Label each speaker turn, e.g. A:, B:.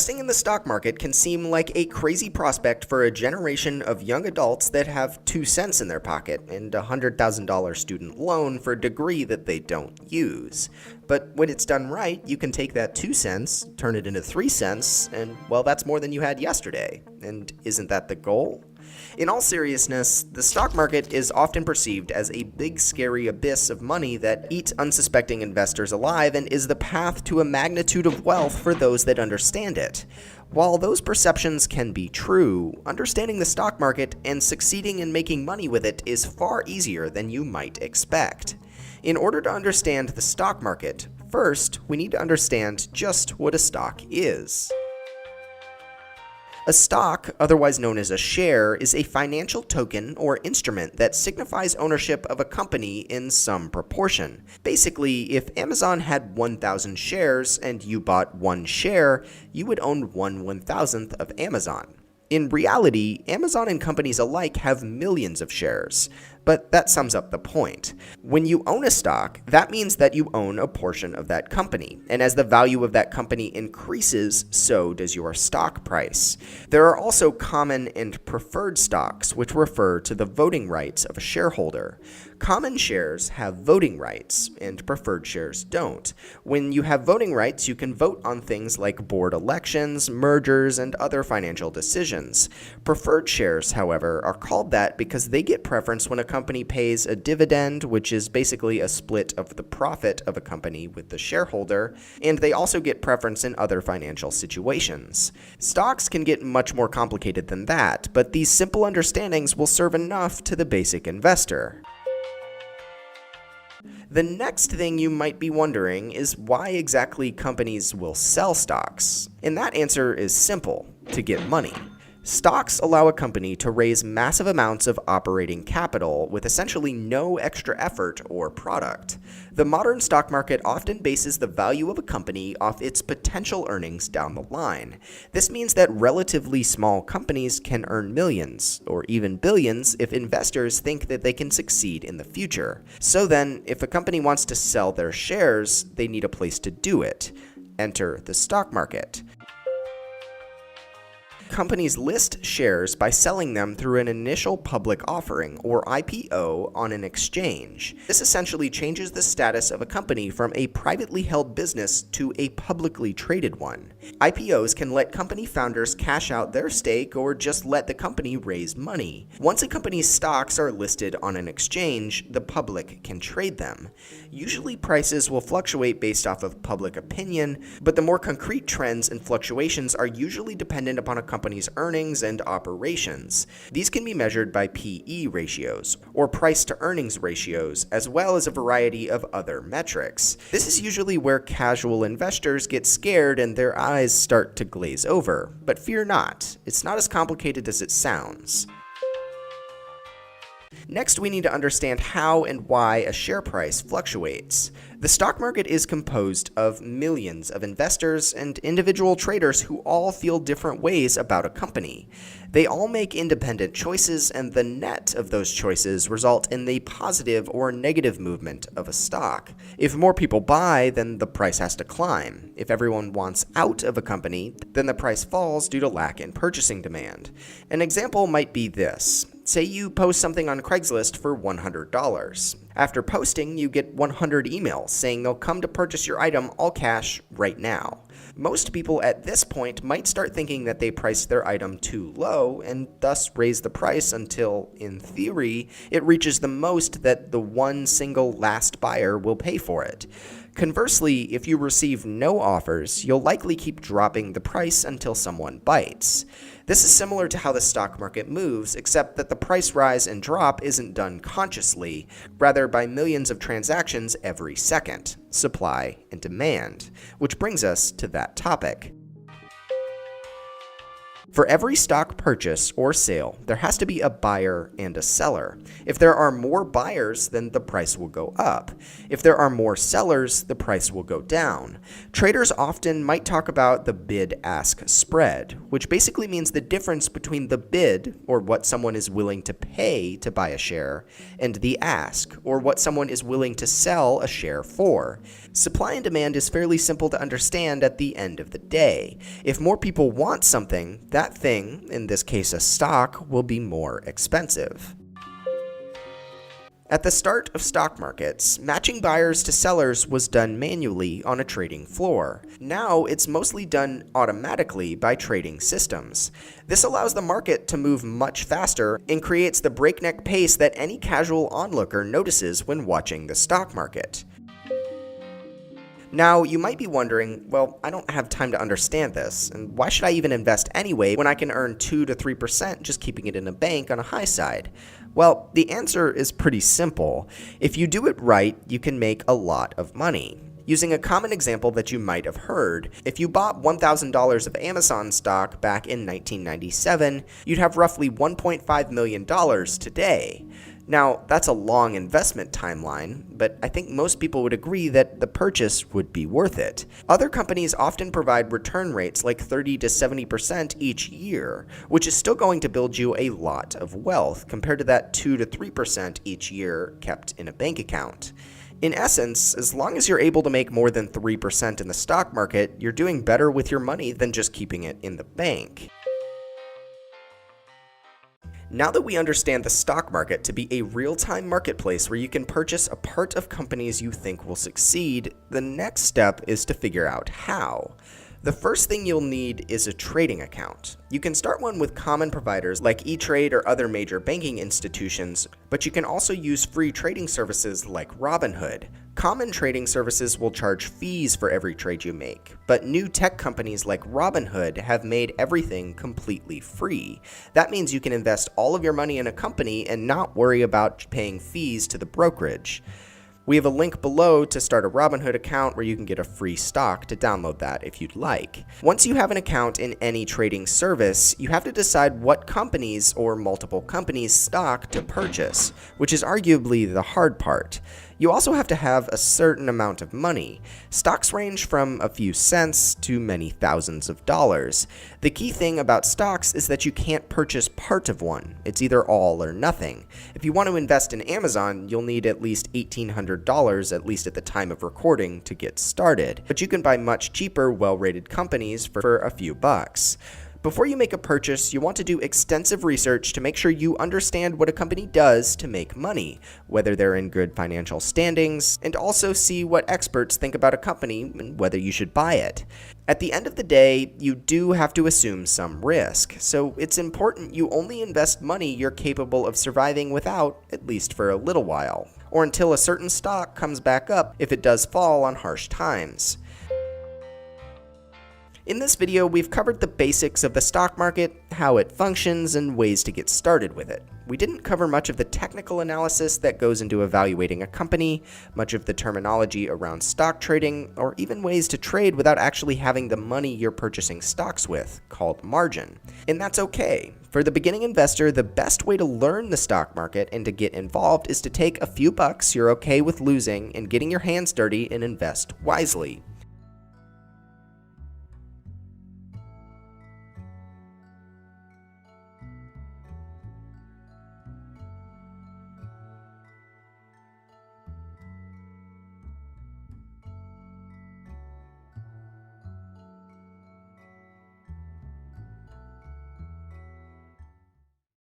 A: Investing in the stock market can seem like a crazy prospect for a generation of young adults that have 2 cents in their pocket and a $100,000 student loan for a degree that they don't use. But when it's done right, you can take that 2 cents, turn it into 3 cents, and well, that's more than you had yesterday. And isn't that the goal? In all seriousness, the stock market is often perceived as a big scary abyss of money that eats unsuspecting investors alive and is the path to a magnitude of wealth for those that understand it. While those perceptions can be true, understanding the stock market and succeeding in making money with it is far easier than you might expect. In order to understand the stock market, first, we need to understand just what a stock is. A stock, otherwise known as a share, is a financial token or instrument that signifies ownership of a company in some proportion. Basically, if Amazon had 1,000 shares and you bought 1 share, you would own 1/1000th of Amazon. In reality, Amazon and companies alike have millions of shares, but that sums up the point. When you own a stock, that means that you own a portion of that company, and as the value of that company increases, so does your stock price. There are also common and preferred stocks, which refer to the voting rights of a shareholder. Common shares have voting rights, and preferred shares don't. When you have voting rights, you can vote on things like board elections, mergers, and other financial decisions. Preferred shares, however, are called that because they get preference when a company pays a dividend, which is basically a split of the profit of a company with the shareholder, and they also get preference in other financial situations. Stocks can get much more complicated than that, but these simple understandings will serve enough to the basic investor. The next thing you might be wondering is why exactly companies will sell stocks. And that answer is simple: to get money. Stocks allow a company to raise massive amounts of operating capital with essentially no extra effort or product. The modern stock market often bases the value of a company off its potential earnings down the line. This means that relatively small companies can earn millions, or even billions, if investors think that they can succeed in the future. So then, if a company wants to sell their shares, they need a place to do it. Enter the stock market. Companies list shares by selling them through an initial public offering, or IPO, on an exchange. This essentially changes the status of a company from a privately held business to a publicly traded one. IPOs can let company founders cash out their stake or just let the company raise money. Once a company's stocks are listed on an exchange, the public can trade them. Usually prices will fluctuate based off of public opinion, but the more concrete trends and fluctuations are usually dependent upon a company's earnings and operations. These can be measured by PE ratios, or price to earnings ratios, as well as a variety of other metrics. This is usually where casual investors get scared and their eyes start to glaze over. But fear not, it's not as complicated as it sounds. Next, we need to understand how and why a share price fluctuates. The stock market is composed of millions of investors and individual traders who all feel different ways about a company. They all make independent choices, and the net of those choices result in the positive or negative movement of a stock. If more people buy, then the price has to climb. If everyone wants out of a company, then the price falls due to lack in purchasing demand. An example might be this. Say you post something on Craigslist for $100. After posting, you get 100 emails saying they'll come to purchase your item all cash right now. Most people at this point might start thinking that they priced their item too low and thus raise the price until, in theory, it reaches the most that the one single last buyer will pay for it. Conversely, if you receive no offers, you'll likely keep dropping the price until someone bites. This is similar to how the stock market moves, except that the price rise and drop isn't done consciously, rather by millions of transactions every second, supply and demand, which brings us to that topic. For every stock purchase or sale, there has to be a buyer and a seller. If there are more buyers, then the price will go up. If there are more sellers, the price will go down. Traders often might talk about the bid-ask spread, which basically means the difference between the bid, or what someone is willing to pay to buy a share, and the ask, or what someone is willing to sell a share for. Supply and demand is fairly simple to understand at the end of the day. If more people want something, that thing, in this case a stock, will be more expensive. At the start of stock markets, matching buyers to sellers was done manually on a trading floor. Now it's mostly done automatically by trading systems. This allows the market to move much faster and creates the breakneck pace that any casual onlooker notices when watching the stock market. Now, you might be wondering, well, I don't have time to understand this, and why should I even invest anyway when I can earn 2 to 3% just keeping it in a bank on a high side? Well, the answer is pretty simple. If you do it right, you can make a lot of money. Using a common example that you might have heard, if you bought $1,000 of Amazon stock back in 1997, you'd have roughly $1.5 million today. Now, that's a long investment timeline, but I think most people would agree that the purchase would be worth it. Other companies often provide return rates like 30 to 70% each year, which is still going to build you a lot of wealth compared to that 2 to 3% each year kept in a bank account. In essence, as long as you're able to make more than 3% in the stock market, you're doing better with your money than just keeping it in the bank. Now that we understand the stock market to be a real-time marketplace where you can purchase a part of companies you think will succeed, the next step is to figure out how. The first thing you'll need is a trading account. You can start one with common providers like E-Trade or other major banking institutions, but you can also use free trading services like Robinhood. Common trading services will charge fees for every trade you make, but new tech companies like Robinhood have made everything completely free. That means you can invest all of your money in a company and not worry about paying fees to the brokerage. We have a link below to start a Robinhood account where you can get a free stock to download that if you'd like. Once you have an account in any trading service, you have to decide what companies or multiple companies' stock to purchase, which is arguably the hard part. You also have to have a certain amount of money. Stocks range from a few cents to many thousands of dollars. The key thing about stocks is that you can't purchase part of one. It's either all or nothing. If you want to invest in Amazon, you'll need at least $1,800, at least at the time of recording, to get started. But you can buy much cheaper, well-rated companies for a few bucks. Before you make a purchase, you want to do extensive research to make sure you understand what a company does to make money, whether they're in good financial standings, and also see what experts think about a company and whether you should buy it. At the end of the day, you do have to assume some risk, so it's important you only invest money you're capable of surviving without, at least for a little while, or until a certain stock comes back up if it does fall on harsh times. In this video, we've covered the basics of the stock market, how it functions, and ways to get started with it. We didn't cover much of the technical analysis that goes into evaluating a company, much of the terminology around stock trading, or even ways to trade without actually having the money you're purchasing stocks with, called margin. And that's okay. For the beginning investor, the best way to learn the stock market and to get involved is to take a few bucks you're okay with losing and getting your hands dirty and invest wisely.